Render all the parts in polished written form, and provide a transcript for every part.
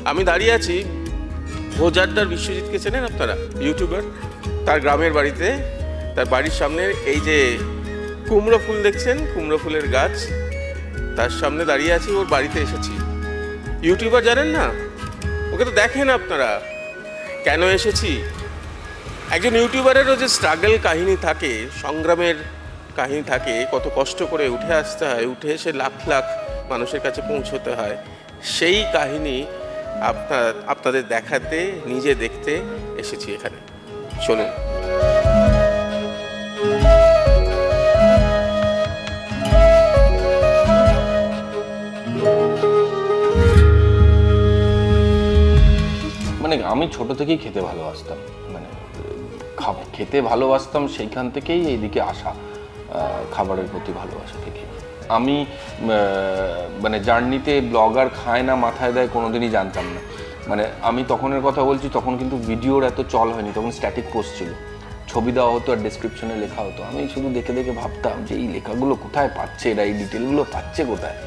আমি দাঁড়িয়ে আছি ভোজাড্ডার বিশ্বজিৎকে চেনেন আপনারা, ইউটিউবার। তার গ্রামের বাড়িতে, তার বাড়ির সামনে এই যে কুমড়ো ফুল দেখছেন, কুমড়ো ফুলের গাছ, তার সামনে দাঁড়িয়ে আছি। ওর বাড়িতে এসেছি। ইউটিউবার জানেন না, ওকে তো দেখেন আপনারা। কেন এসেছি? একজন ইউটিউবারেরও যে স্ট্রাগল কাহিনী থাকে, সংগ্রামের কাহিনী থাকে, কত কষ্ট করে উঠে আসতে হয়, উঠে এসে লাখ লাখ মানুষের কাছে পৌঁছতে হয়, সেই কাহিনী আপনাদের দেখাতে, নিজে দেখতে এসেছি এখানে। চলুন। মানে আমি ছোট থেকেই খেতে ভালোবাসতাম, মানে খেতে ভালোবাসতাম, সেইখান থেকেই এইদিকে আসা, খাবারের প্রতি ভালোবাসা থেকে। আমি মানে জার্নিতে ব্লগার খায় না মাথায় দেয় কোনোদিনই জানতাম না। মানে আমি তখনের কথা বলছি, তখন কিন্তু ভিডিওর এত চল হয়নি, তখন স্ট্যাটিক পোস্ট ছিল, ছবি দেওয়া হতো আর ডেসক্রিপশনে লেখা হতো। আমি শুধু দেখে দেখে ভাবতাম যে এই লেখাগুলো কোথায় পাচ্ছে এরা, এই ডিটেলগুলো পাচ্ছে কোথায়।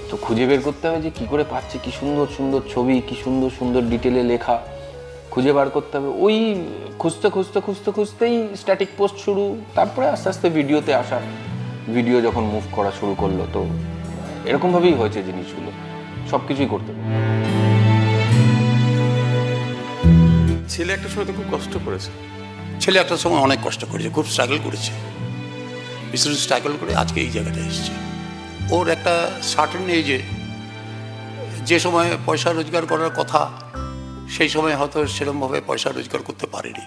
তো খুঁজে বের করতে হবে যে কী করে পাচ্ছে, কী সুন্দর সুন্দর ছবি, কী সুন্দর সুন্দর ডিটেলে লেখা, খুঁজে বার করতে হবে। ওই খুঁজতে খুঁজতে খুঁজতে খুঁজতেই স্ট্যাটিক পোস্ট শুরু, তারপরে আস্তে আস্তে ভিডিওতে আসা, ভিডিও যখন মুভ করা শুরু করলো, তো এরকমভাবেই হয়েছে জিনিসগুলো, সব কিছুই করতে হবে। ছেলে একটা সময় তো খুব কষ্ট করেছে। ছেলে একটা সময় অনেক কষ্ট করেছে, খুব স্ট্রাগল করেছে, বিশেষ স্ট্রাগল করে আজকে এই জায়গাটা এসেছে। ওর একটা সার্টেন এজে যে সময় পয়সা রোজগার করার কথা, সেই সময় হয়তো সেরকমভাবে পয়সা রোজগার করতে পারেনি।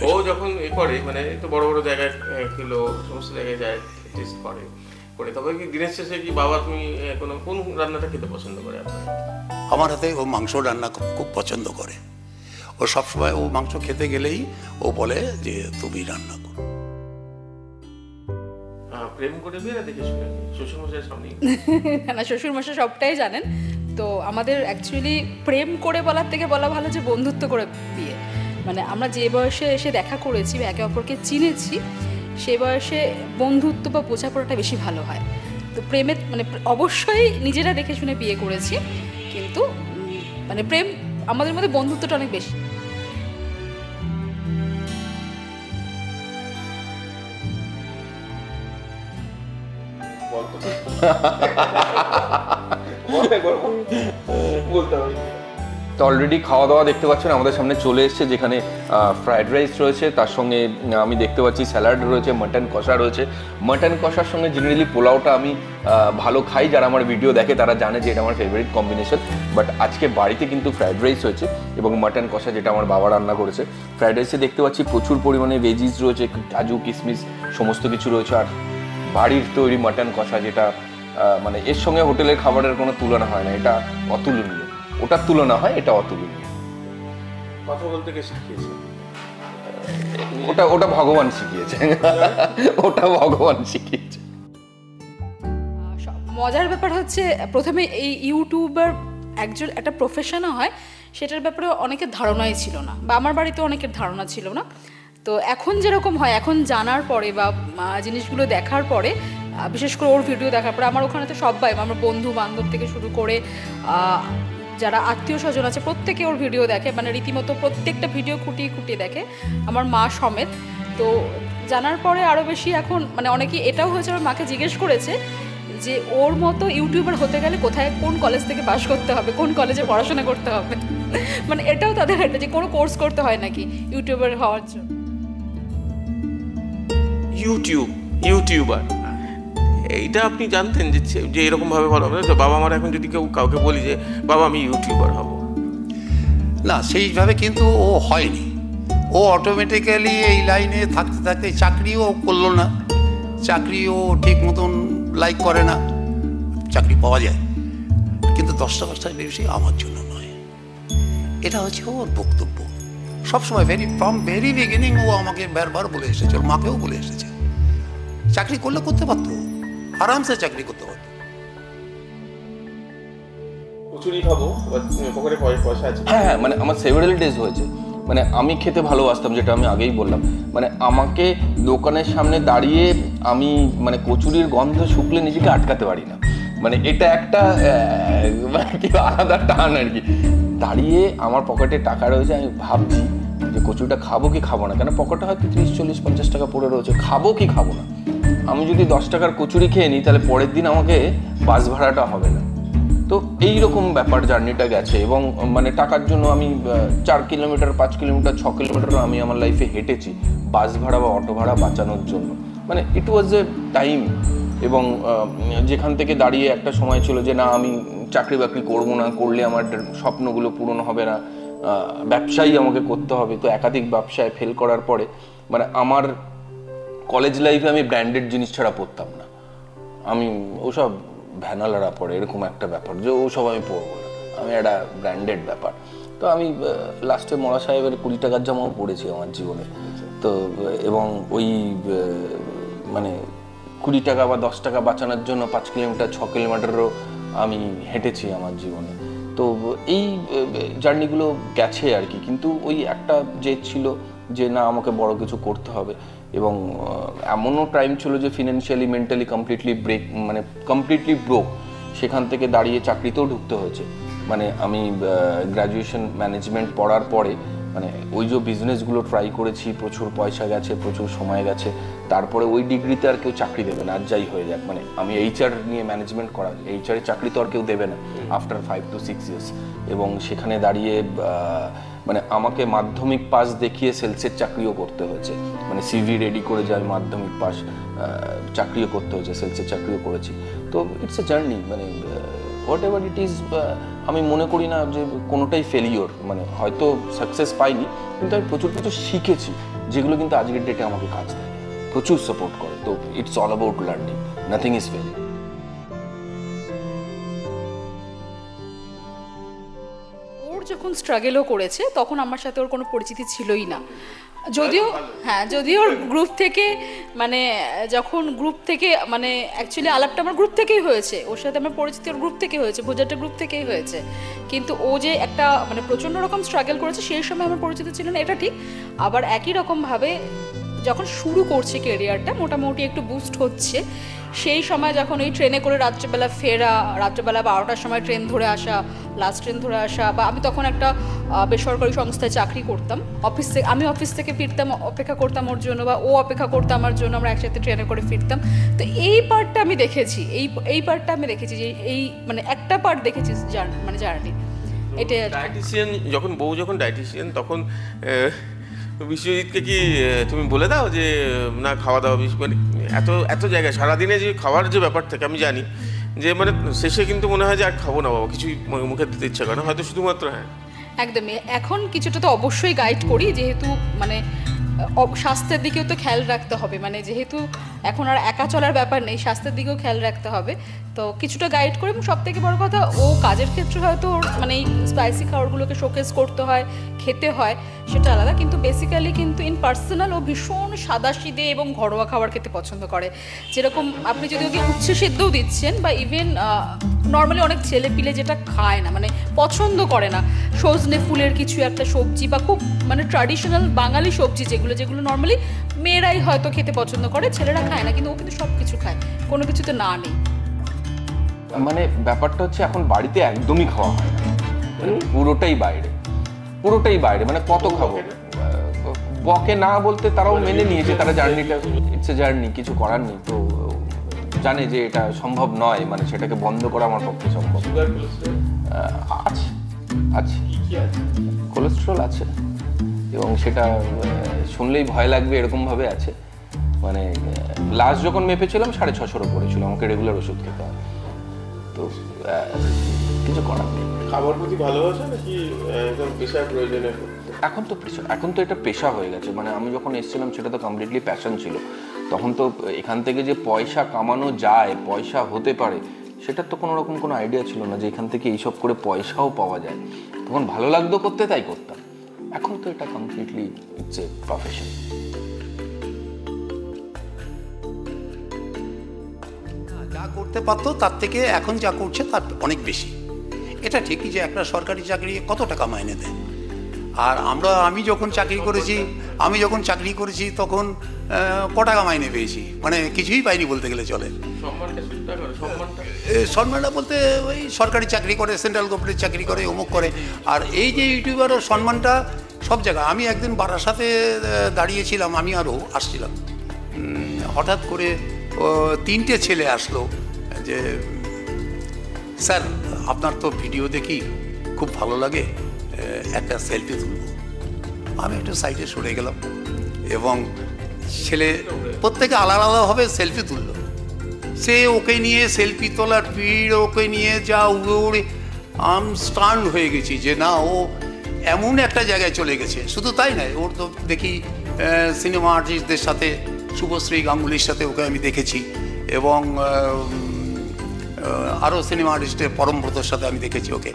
ও যখন এ করে, মানে তো বড় বড় জায়গায় খেলো, সমস্ত জায়গায় যায়, টেস্ট করে। তবে কি দিনের শেষে কি বাবা তুমি কোন রান্নাটা খেতে পছন্দ করে আপনার? আমার হাতে ও মাংস রান্না খুব পছন্দ করে। ও সবসময় ও মাংস খেতে গেলেই ও বলে যে তুমি রান্না করো। প্রেম করে বিয়ে দেখে শুনে শ্বশুরমশাইয়ের সামনে? না, শ্বশুরমশাই সবটাই জানেন। তো আমাদের অ্যাকচুয়ালি প্রেম করে বলার থেকে বলা ভালো যে বন্ধুত্ব করে বিয়ে। মানে আমরা যে বয়সে এসে দেখা করেছি বা একে অপরকে চিনেছি, সেই বয়সে বন্ধুত্ব বা বোঝাপড়াটা বেশি ভালো হয়। তো প্রেমের মানে অবশ্যই নিজেরা দেখে শুনে বিয়ে করেছি, কিন্তু মানে প্রেম আমাদের মধ্যে, বন্ধুত্বটা অনেক বেশি। তো অলরেডি খাওয়া দাওয়া দেখতে পাচ্ছেন আমাদের সামনে চলে এসছে, যেখানে ফ্রাইড রাইস রয়েছে, তার সঙ্গে আমি দেখতে পাচ্ছি স্যালাড রয়েছে, মাটন কষা রয়েছে। মাটন কষার সঙ্গে জেনারেলি পোলাওটা আমি ভালো খাই, যারা আমার ভিডিও দেখে তারা জানে যে এটা আমার ফেভারিট কম্বিনেশন। বাট আজকে বাড়িতে কিন্তু ফ্রাইড রাইস হয়েছে এবং মাটন কষা, যেটা আমার বাবা রান্না করেছে। ফ্রাইড রাইসে দেখতে পাচ্ছি প্রচুর পরিমাণে ভেজিস রয়েছে, কাজু কিশমিশ সমস্ত কিছু রয়েছে, আর বাড়ির তৈরি মাটন কষা, যেটা মানে এর সঙ্গে হোটেলের খাবারের কোনো তুলনা হয় না, এটা অতুলনীয়। ওটার তুলনা হয়, এটা অতুলনীয়। কথা বলতে কে শিখিয়েছে? ওটা ভগবান শিখিয়েছে, ওটা ভগবান শিখিয়েছে। মজার ব্যাপার হচ্ছে, প্রথমে এই ইউটিউবার একজন একটা প্রফেশনও হয়, সেটার ব্যাপারে অনেকের ধারণাই ছিল না, বা আমার বাড়িতে অনেকের ধারণা ছিল না। তো এখন যেরকম হয়, এখন জানার পরে বা জিনিসগুলো দেখার পরে, বিশেষ করে ওর ভিডিও দেখার পরে, আমার ওখানে তো সবাই, আমার বন্ধু বান্ধব থেকে শুরু করে যারা আত্মীয় স্বজন আছে প্রত্যেকে ওর ভিডিও দেখে, মানে রীতিমতো প্রত্যেকটা ভিডিও খুঁটিয়ে খুঁটিয়ে দেখে, আমার মা সমেত। তো জানার পরে আরও বেশি এখন মানে অনেকে এটাও হয়েছে, আমার মাকে জিজ্ঞেস করেছে যে ওর মতো ইউটিউবার হতে গেলে কোথায়, কোন কলেজ থেকে পাস করতে হবে, কোন কলেজে পড়াশোনা করতে হবে। মানে এটাও তাদের একটা যে কোনো কোর্স করতে হয় নাকি ইউটিউবার হওয়ার জন্য। ইউটিউবার এইটা আপনি জানতেন যে এরকমভাবে বলা হবে? তো বাবা মারা এখন যদি কাউকে বলি যে বাবা আমি ইউটিউবার হব, না সেইভাবে কিন্তু ও হয়নি। ও অটোমেটিক্যালি এই লাইনে থাকতে থাকতে চাকরিও করলো না, চাকরিও ঠিক মতন লাইক করে না। চাকরি পাওয়া যায় কিন্তু 10টা বেশি আমার জন্য নয়, এটা হচ্ছে ওর বক্তব্য। সবসময় ফ্রম ভেরি বিগিনিং ও আমাকে বারবার বলে এসেছে, ওর মাকেও বলে এসেছে। চাকরি করলে করতে পারতো, আরামসে চাকরি করতে পারতো। কচুরি খাবো, পকেটে পয়সা আছে। হ্যাঁ, মানে আমার সেভারাল ডেজ হয়েছে, মানে আমি খেতে ভালোবাসতাম, যেটা আমি আগেই বললাম। মানে আমাকে দোকানের সামনে দাঁড়িয়ে আমি মানে কচুরির গন্ধ শুকলে নিজেকে আটকাতে পারি না। মানে এটা একটা মানে কি আলাদা টান আর কি। দাঁড়িয়ে আমার পকেটে টাকা রয়েছে, আমি ভাবছি যে কচুরিটা খাবো কি খাবো না, কেন পকেটে হয়তো 30, 40, 50 টাকা পড়ে রয়েছে, খাবো কি খাবো না। আমি যদি 10 টাকার কচুরি খেয়ে নিই তাহলে পরের দিন আমাকে বাস ভাড়াটা হবে না। তো এইরকম ব্যাপার জার্নিটা গেছে। এবং মানে টাকার জন্য আমি 4 কিলোমিটার, 5 কিলোমিটার, 6 কিলোমিটার আমি আমার লাইফে হেঁটেছি বাস ভাড়া বা অটো ভাড়া বাঁচানোর জন্য। মানে ইট ওয়াজ এ টাইম। এবং যেখান থেকে দাঁড়িয়ে একটা সময় ছিল যে না আমি চাকরি বাকরি করবো না, করলে আমার স্বপ্নগুলো পূরণ হবে না, ব্যবসাই আমাকে করতে হবে। তো একাধিক ব্যবসায় ফেল করার পরে মানে আমার কলেজ লাইফে আমি ব্র্যান্ডেড জিনিস ছাড়া পরতাম না। আমি ওসব ভ্যানালারা পড়ে এরকম একটা ব্যাপার যে ওসব আমি পরবো না, আমি একটা ব্র্যান্ডেড ব্যাপার। তো আমি লাস্টে মরা সাহেবের 20 টাকার জামাও পড়েছি আমার জীবনে। তো এবং ওই মানে 20 টাকা বা 10 টাকা বাঁচানোর জন্য 5 কিলোমিটার 6 কিলোমিটারও আমি হেঁটেছি আমার জীবনে। তো এই জার্নিগুলো গেছে আর কি। কিন্তু ওই একটা জেদ ছিল যে না আমাকে বড় কিছু করতে হবে। এবং এমনও টাইম ছিল যে ফিনান্সিয়ালি মেন্টালি কমপ্লিটলি ব্রোক। সেখান থেকে দাঁড়িয়ে চাকরিতেও ঢুকতে হয়েছে। মানে আমি গ্র্যাজুয়েশন ম্যানেজমেন্ট পড়ার পরে মানে ওই যে বিজনেসগুলো ট্রাই করেছি, প্রচুর পয়সা গেছে, প্রচুর সময় গেছে, তারপরে ওই ডিগ্রিতে আর কেউ চাকরি দেবে না, আর যাই হয়ে যাক। মানে আমি HR নিয়ে ম্যানেজমেন্ট করা, HR চাকরি তো আর কেউ দেবে না আফটার 5 to 6 years। এবং সেখানে দাঁড়িয়ে মানে আমাকে মাধ্যমিক পাস দেখিয়ে সেলসের চাকরিও করতে হয়েছে। মানে CV রেডি করে যে আমি মাধ্যমিক পাস, চাকরিও করতে হয়েছে, সেলসের চাকরিও করেছি। তো ইটস এ জার্নি। মানে হোয়াট এভার ইট ইজ, আমি মনে করি না যে কোনোটাই ফেলিওর। মানে হয়তো সাকসেস পাইনি, কিন্তু আমি প্রচুর কিছু শিখেছি যেগুলো কিন্তু আজকের ডেটে আমাকে কাজ দেয়, প্রচুর সাপোর্ট করে। তো it's all about learning, nothing is failure. যখন স্ট্রাগলও করেছে তখন আমার সাথে ওর কোনো পরিচিতি ছিলই না। যদিও ওর গ্রুপ থেকে মানে যখন গ্রুপ থেকে মানে অ্যাকচুয়ালি আলাপটা আমার গ্রুপ থেকেই হয়েছে, ওর সাথে আমার পরিচিতি ওর গ্রুপ থেকে হয়েছে, ভোজারটা গ্রুপ থেকেই হয়েছে। কিন্তু ও যে একটা মানে প্রচণ্ড রকম স্ট্রাগল করেছে সেই সময় আমার পরিচিতি ছিল না, এটা ঠিক। আবার একই রকমভাবে যখন শুরু করছে কেরিয়ারটা, মোটামুটি একটু বুস্ট হচ্ছে, সেই সময় যখন ওই ট্রেনে করে রাত্রেবেলা ফেরা, রাত্রেবেলা 12টার সময় ট্রেন ধরে আসা, লাস্ট ট্রেন ধরে আসা, বা আমি তখন একটা বেসরকারি সংস্থায় চাকরি করতাম, আমি অফিস থেকে ফিরতাম, অপেক্ষা করতাম ওর জন্য, বা ও অপেক্ষা করতাম আমার জন্য, আমরা একসাথে ট্রেনে করে ফিরতাম। তো এই পার্টটা আমি দেখেছি, এই পার্টটা আমি দেখেছি যে এই মানে একটা পার্ট দেখেছি মানে জার্নি। এটা ডায়েটিশিয়ান যখন বউ যখন ডায়েটিশিয়ান তখন বিশ্বজিৎকে কি তুমি বলে দাও যে না খাওয়া দাওয়া মানে এত জায়গায় সারাদিনে যে খাওয়ার যে ব্যাপার থাকে আমি জানি যে মানে শেষে কিন্তু মনে হয় যে আর খাবো না বাবা, কিছুই মুখে দিতে ইচ্ছা করে না, হয়তো শুধুমাত্র হ্যাঁ একদমই। এখন কিছুটা তো অবশ্যই গাইড করি, যেহেতু মানে স্বাস্থ্যের দিকেও তো খেয়াল রাখতে হবে। মানে যেহেতু এখন আর একা চলার ব্যাপার নেই, স্বাস্থ্যের দিকেও খেয়াল রাখতে হবে। তো কিছুটা গাইড করি। এবং সব থেকে বড় কথা, ও কাজের ক্ষেত্রে হয়তো মানে এই স্পাইসি খাবারগুলোকে শোকেস করতে হয়, খেতে হয়, সেটা আলাদা। কিন্তু বেসিক্যালি কিন্তু ইন পার্সোনাল ও ভীষণ সাদাসিধে এবং ঘরোয়া খাবার খেতে পছন্দ করে। যেরকম আপনি যদি ওকে উচ্ছে সেদ্ধও দিচ্ছেন, বা ইভেন নর্মালি অনেক ছেলে পিলে যেটা খায় না, মানে পছন্দ করে না, সজনে ফুলের কিছু একটা সবজি বা খুব মানে ট্র্যাডিশনাল বাঙালি সবজি যেগুলো নর্মালি মেয়েরাই হয়তো খেতে পছন্দ করে, ছেলেরা খায় না, কিন্তু ও কিন্তু সব কিছু খায়, কোনো কিছুতে না নেই। মানে ব্যাপারটা হচ্ছে এখন বাড়িতে একদমই খাওয়া হয় না, মানে পুরোটাই বাইরে। মানে কত খাবো, বকে না বলতে তারাও মেনে নিয়েছে, তারা জার্নিটা ইটস এ জার্নি, কিছু করার নেই। তো জানে যে এটা সম্ভব নয়, মানে সেটাকে বন্ধ করা আমার পক্ষে সম্ভব। আছে কোলেস্ট্রল আছে, এবং সেটা শুনলেই ভয় লাগবে এরকমভাবে আছে। মানে লাস্ট যখন মেপেছিলাম 650-এর উপরে ছিল, আমাকে রেগুলার ওষুধ খেতে হয়। তো কিছু করার নেই। খাবার প্রতি ভালোবাসা নাকি একদম পেশার প্রয়োজনে? এখন তো এটা পেশা হয়ে গেছে। মানে আমি যখন এসেছিলাম সেটা তো কমপ্লিটলি প্যাশন ছিল। তখন তো এখান থেকে যে পয়সা কামানো যায়, পয়সা হতে পারে, সেটার তো কোনো রকম কোনো আইডিয়া ছিল না যে এখান থেকে এইসব করে পয়সাও পাওয়া যায়। তখন ভালো লাগতো করতে, তাই করতাম। এখন তো এটা কমপ্লিটলি ইটস এ প্রফেশন। যা করতে পারতো তার থেকে এখন যা করছে তার অনেক বেশি। এটা ঠিকই যে একটা সরকারি চাকরি কত টাকা মাইনে দেয়। আর আমি যখন চাকরি করেছি আমি যখন চাকরি করেছি তখন ক টাকা মাইনে পেয়েছি, মানে কিছুই পাইনি বলতে গেলে চলে। সম্মানটা বলতে ওই সরকারি চাকরি করে, সেন্ট্রাল গভর্নমেন্টের চাকরি করে, অমুক করে। আর এই যে ইউটিউবারের সম্মানটা সব জায়গায়। আমি একদিন বারাসাতে দাঁড়িয়েছিলাম, আমি আরও আসছিলাম, হঠাৎ করে 3টে ছেলে আসলো যে স্যার আপনার তো ভিডিও দেখি, খুব ভালো লাগে, একটা সেলফি তুলব। আমি একটু সাইডে সরে গেলাম এবং ছেলে প্রত্যেকে আলাদা আলাদাভাবে সেলফি তুললো। সে ওকে নিয়ে সেলফি তোলার ভিড়, ওকে নিয়ে যা উড়ে আমি স্টান্ড হয়ে গেছি যে না, ও এমন একটা জায়গায় চলে গেছে। শুধু তাই নয়, ওর তো দেখি সিনেমা আর্টিস্টদের সাথে, শুভশ্রী গাঙ্গুলির সাথে ওকে আমি দেখেছি, এবং আরও সিনেমা আর্টিস্টের পরমব্রতর সাথে আমি দেখেছি ওকে।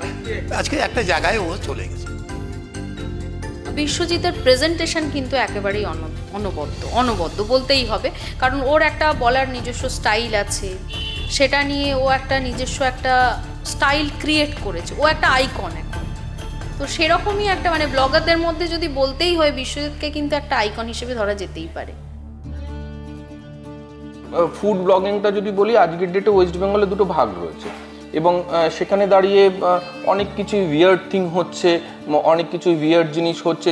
আজকে একটা জায়গায় ও চলে গেছে। বিশ্বজিতের প্রেজেন্টেশন কিন্তু একেবারেই অনবদ্য বলতেই হবে, কারণ ওর একটা বলার নিজস্ব স্টাইল আছে, সেটা নিয়ে ও একটা নিজস্ব একটা স্টাইল ক্রিয়েট করেছে, ও একটা আইকন এখন। তো সেরকমই একটা মানে ব্লগারদের মধ্যে যদি বলতেই হয়, বিশ্বজিৎকে কিন্তু একটা আইকন হিসেবে ধরা যেতেই পারে। ফুড ব্লগিংটা যদি বলি, আজকের ডেটে ওয়েস্ট বেঙ্গলে দুটো ভাগ রয়েছে, এবং সেখানে দাঁড়িয়ে অনেক কিছু উইয়ার্ড থিং হচ্ছে, অনেক কিছু উইয়ার্ড জিনিস হচ্ছে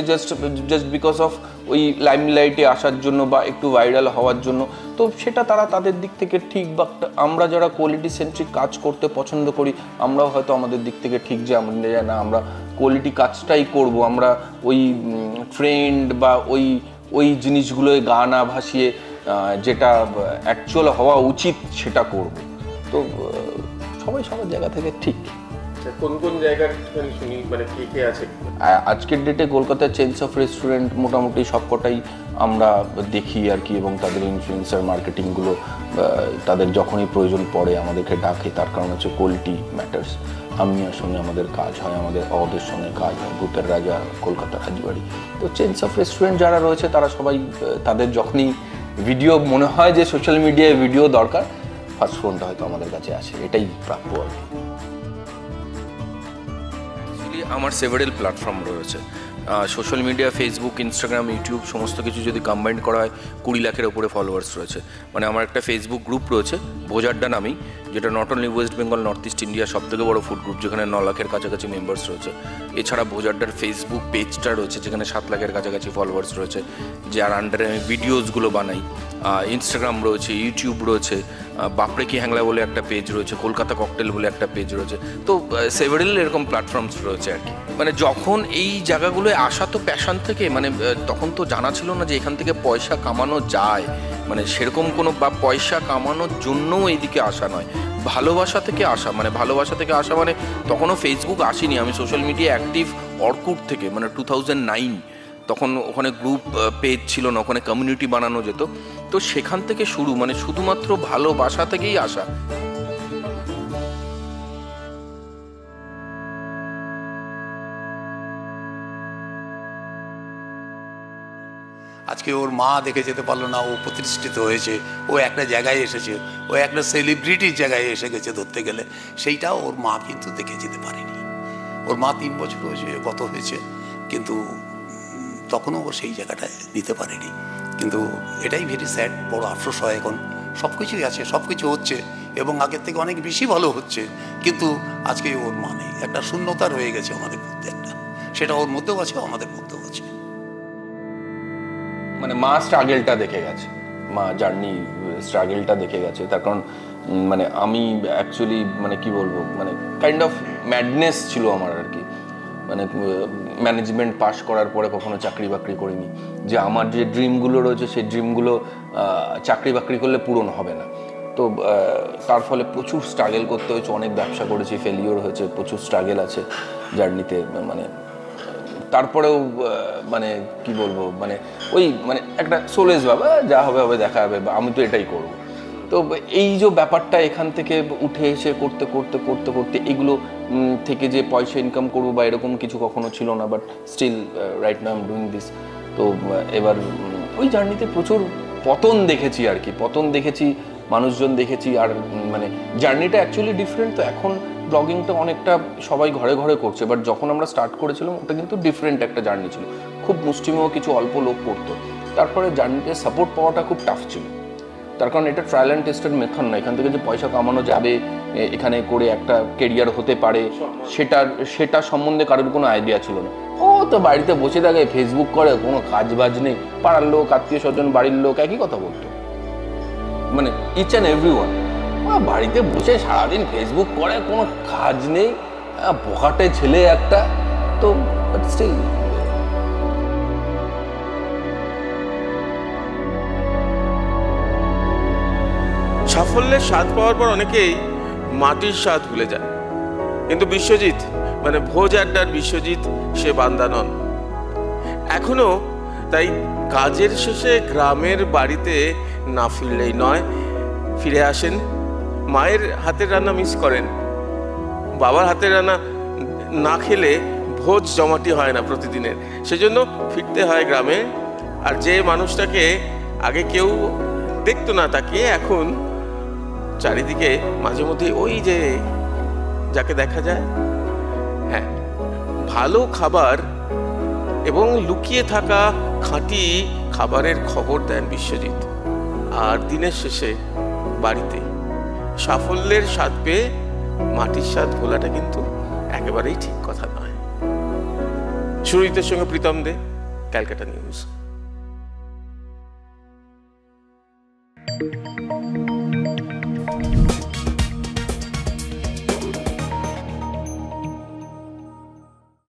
জাস্ট বিকজ অফ ওই লাইমলাইটে আসার জন্য বা একটু ভাইরাল হওয়ার জন্য। তো সেটা তারা তাদের দিক থেকে ঠিক, বা আমরা যারা কোয়ালিটি সেন্ট্রিক কাজ করতে পছন্দ করি, আমরাও হয়তো আমাদের দিক থেকে ঠিক যে আমরা কোয়ালিটি কাজটাই করব, আমরা ওই ট্রেন্ড বা ওই জিনিসগুলোয় গা না ভাসিয়ে যেটা অ্যাকচুয়াল হওয়া উচিত সেটা করব। তো সবাই সবার জায়গা থেকে ঠিক। কোন কোন জায়গার শুনি, মানে কে কে আছে আজকের ডেটে কলকাতার চেইনস অফ রেস্টুরেন্ট মোটামুটি সবকটাই আমরা দেখি আর কি, এবং তাদের ইনফ্লুয়েন্সার মার্কেটিংগুলো তাদের যখনই প্রয়োজন পড়ে আমাদেরকে ডাকে, তার কারণ হচ্ছে কোয়ালিটি ম্যাটার্স। আমিয়ার সঙ্গে আমাদের কাজ হয়, ওদের সঙ্গে কাজ হয়, ভূতের রাজা, কলকাতা রাজবাড়ি। তো চেইনস অফ রেস্টুরেন্ট যারা রয়েছে তারা সবাই তাদের যখনই ভিডিও মনে হয় যে সোশ্যাল মিডিয়ায় ভিডিও দরকার, ফার্স্ট ফোনটা হয়তো আমাদের কাছে আসে, এটাই প্রাপ্য আর কি। আমার সেভারেল প্ল্যাটফর্ম রয়েছে, social media, Facebook, Instagram, YouTube সমস্ত কিছু যদি কম্বাইন করা হয় 20 লাখের ওপরে ফলোয়ার্স রয়েছে। মানে আমার একটা ফেসবুক গ্রুপ রয়েছে ভোজাড্ডা নামেই, যেটা not only West Bengal, north east ইন্ডিয়ার সবথেকে বড় ফুড গ্রুপ, যেখানে 9 লাখের কাছাকাছি মেম্বার্স রয়েছে। এছাড়া ভোজাড্ডার ফেসবুক পেজটা রয়েছে, যেখানে 7 লাখের কাছাকাছি ফলোয়ার্স রয়েছে, যার আন্ডারে আমি ভিডিওসগুলো বানাই। ইনস্টাগ্রাম রয়েছে, ইউটিউব রয়েছে, বাপরে কি হ্যাংলা বলে একটা পেজ রয়েছে, কলকাতা ককটেল বলে একটা পেজ রয়েছে। তো সেভারেল এরকম প্ল্যাটফর্মস রয়েছে আর কি। মানে যখন এই জায়গাগুলোয় আসা তো প্যাশন থেকে, মানে তখন তো জানা ছিল না যে এখান থেকে পয়সা কামানো যায়, মানে সেরকম কোনো, বা পয়সা কামানোর জন্যও এইদিকে আসা নয়, ভালোবাসা থেকে আসা। মানে ভালোবাসা থেকে আসা মানে তখনও ফেসবুক আসেনি, আমি সোশ্যাল মিডিয়া অ্যাক্টিভ অর্কুট থেকে, মানে 2009, তখন ওখানে গ্রুপ পেজ ছিল না, ওখানে কমিউনিটি বানানো যেত। তো সেখান থেকে শুরু, মানে শুধুমাত্র ভালোবাসা থেকেই আসা। আজকে ওর মা দেখে যেতে পারলো না, ও প্রতিষ্ঠিত হয়েছে, ও একটা জায়গায় এসেছে, ও একটা সেলিব্রিটির জায়গায় এসে গেছে ধরতে গেলে, সেইটাও ওর মা কিন্তু দেখে যেতে পারেনি। ওর মা 3 বছর হয়েছে গত হয়েছে, কিন্তু তখনও ও সেই জায়গাটায় নিতে পারেনি। কিন্তু এটাই ভেরি স্যাড, বড় আফসোস হয়। এখন সব কিছুই আছে, সব কিছু হচ্ছে, এবং আগের থেকে অনেক বেশি ভালো হচ্ছে, কিন্তু আজকে ওর মা নেই। একটা শূন্যতা রয়ে গেছে আমাদের মধ্যে একটা, সেটা ওর মধ্যেও আছে, আমাদের মধ্যেও আছে। মানে মা স্ট্রাগেলটা দেখে গেছে, মা জার্নি স্ট্রাগেলটা দেখে গেছে। তার কারণ মানে আমি অ্যাকচুয়ালি মানে কি বলবো, মানে কাইন্ড অফ ম্যাডনেস ছিল আমার আর কি। মানে ম্যানেজমেন্ট পাস করার পরে কখনো চাকরি বাকরি করিনি, যে আমার যে ড্রিমগুলো রয়েছে সেই ড্রিমগুলো চাকরি বাকরি করলে পূরণ হবে না। তো তার ফলে প্রচুর স্ট্রাগল করতে হয়েছে, অনেক ব্যবসা করেছি, ফেলিওর হয়েছে, প্রচুর স্ট্রাগল আছে জার্নিতে। মানে তারপরেও মানে কি বলবো, মানে ওই মানে একটা সোলেস বাবা, যা হবে হবে দেখা হবে, বা আমি তো এটাই করবো। তো এই যে ব্যাপারটা এখান থেকে উঠে এসে করতে করতে করতে করতে এগুলো থেকে যে পয়সা ইনকাম করবো বা এরকম কিছু কখনো ছিল না, but still right now I am doing this. তো এবার ওই জার্নিতে প্রচুর পতন দেখেছি আর কি, পতন দেখেছি, মানুষজন দেখেছি। আর মানে জার্নিটা অ্যাকচুয়ালি ডিফারেন্ট। তো এখন ব্লগিংটা অনেকটা সবাই ঘরে ঘরে করছে, বাট যখন আমরা স্টার্ট করেছিলাম ওটা কিন্তু ডিফারেন্ট একটা জার্নি ছিল, খুব খুব মুষ্টিমেয় কিছু অল্প লোক করতো। তারপরে জার্নিতে সাপোর্ট পাওয়াটা খুব টাফ ছিল, তার কারণ এটা ট্রায়াল অ্যান্ড টেস্টেড মেথড না। এখান থেকে যে পয়সা কামানো যাবে, এখানে করে একটা কেরিয়ার হতে পারে, সেটা সম্বন্ধে কারোর কোনো আইডিয়া ছিল না। ও তো বাড়িতে বসে থাকে, ফেসবুক করে, কোনো কাজ বাজ নেই, পাড়ার লোক, আত্মীয় স্বজন, বাড়ির লোক একই কথা বলতো, মানে ইচ অ্যান্ড এভরি ওয়ান। বাড়িতে বসে সারাদিন ফেসবুক করে, কোনো কাজ নেই, বকাটে ছেলে একটা। তো স্টিল সাফল্যের স্বাদ পাওয়ার পর অনেকেই মাটির স্বাদ ভুলে যায়, কিন্তু বিশ্বজিৎ মানে ভোজ আড্ডার বিশ্বজিৎ সে বান্দা নন এখনো। তাই কাজের শেষে গ্রামের বাড়িতে না ফিরলেই নয়, ফিরে আসেন। মায়ের হাতের রান্না মিস করেন, বাবার হাতের রান্না না খেলে ভোজ জমাটি হয় না প্রতিদিনের, সেজন্য ফিরতে হয় গ্রামে। আর যে মানুষটাকে আগে কেউ দেখতো না, তাকে এখন চারিদিকে মাঝে মধ্যে ওই যে যাকে দেখা যায়, হ্যাঁ, ভালো খাবার এবং লুকিয়ে থাকা খাঁটি খাবারের খবর দেন বিশ্বজিৎ। আর দিনের শেষে বাড়িতে সাফল্যের স্বাদ পেয়ে মাটির স্বাদ ভোলাটা কিন্তু একেবারেই ঠিক কথা নয়। সুরজিতের সঙ্গে প্রীতম দে, ক্যালকাটা নিউজ।